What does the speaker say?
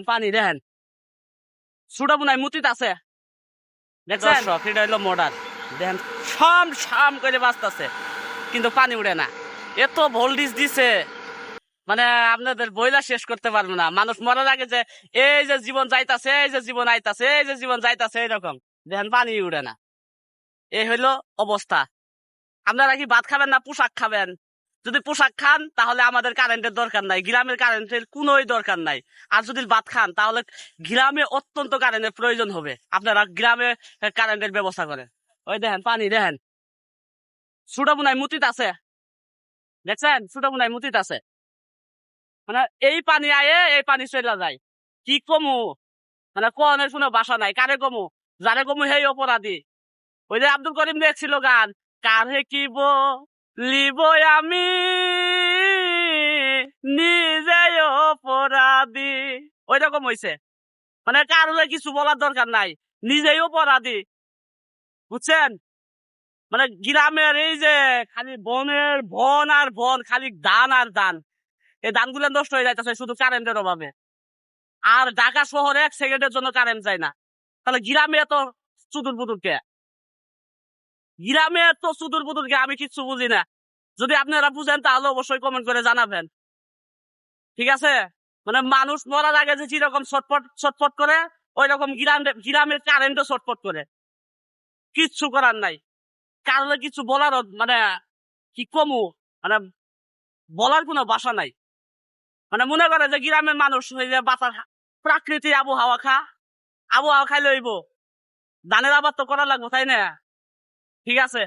পানি দেখেন সুটা বুনাই মুতিত আছে দেখছেন এটা হলো মডার দেখেন শাম শাম করে বাঁচতেছে কিন্তু পানি উড়ে না এত ভোল্টেজ দিছে মানে আপনাদের বইলা শেষ করতে পারবো না মানুষ মরার আগে যে এই যে জীবন যাইতাছে এই যে জীবন আইতাছে এই যে জীবন যাইতাছে এরকম দেখেন পানি উড়ে না এই হইলো অবস্থা আপনারা কি ভাত খাবেন না পোশাক খাবেন যদি পোশাক খান তাহলে আমাদের কারেন্টের দরকার নাই গ্রামের কারেন্টের কোনোই দরকার নাই আর যদি ভাত খান তাহলে গ্রামে অত্যন্ত কারেন্টের প্রয়োজন হবে আপনারা গ্রামে কারেন্টের ব্যবস্থা করেন ওই দেখেন পানি দেখেন সুটা বুনাই মুতিত আছে দেখছেন সুটা বুনাই মুতিত আছে মানে এই পানি আয়ে এই পানি চলে যায় কি কমু মানে কোনের কোনো বাসা নাই কারে কমু যারে কমু সেই অপরাধী ওই যে আব্দুল করিম দেখছিল গান কারে কি লিব আমি নিজে অপরাধী ওই রকম হয়েছে মানে কারো কিছু বলার দরকার নাই নিজেই অপরাধী বুঝছেন মানে গ্রামের এই যে খালি বনের বন আর বন খালি ধান আর ধান এই ধানগুলো নষ্ট হয়ে যাইতেছে শুধু কারেন্টের অভাবে আর ঢাকা শহরে 1 সেকেন্ডের জন্য কারেন্ট যায় না তাহলে গ্রামে এত চুদুর বুদুর কে গ্রামে এত চুদুর বুদুর কে আমি কিচ্ছু বুঝি না যদি আপনারা বুঝেন তাহলে অবশ্যই কমেন্ট করে জানাবেন ঠিক আছে মানে মানুষ মরার আগে যে যেরকম ছটফট ছটফট করে ওই রকম গ্রামের কারেন্টও ছটফট করে কিচ্ছু করার নাই কারণে কিছু বলার মানে কি কমু মানে বলার কোনো ভাষা নাই মানে মনে করে যে গ্রামের মানুষ হয়ে যে বাতাস প্রাকৃতিক আবহাওয়া খাই লইব ধানের আবাদ তো করা লাগবো তাই না ঠিক আছে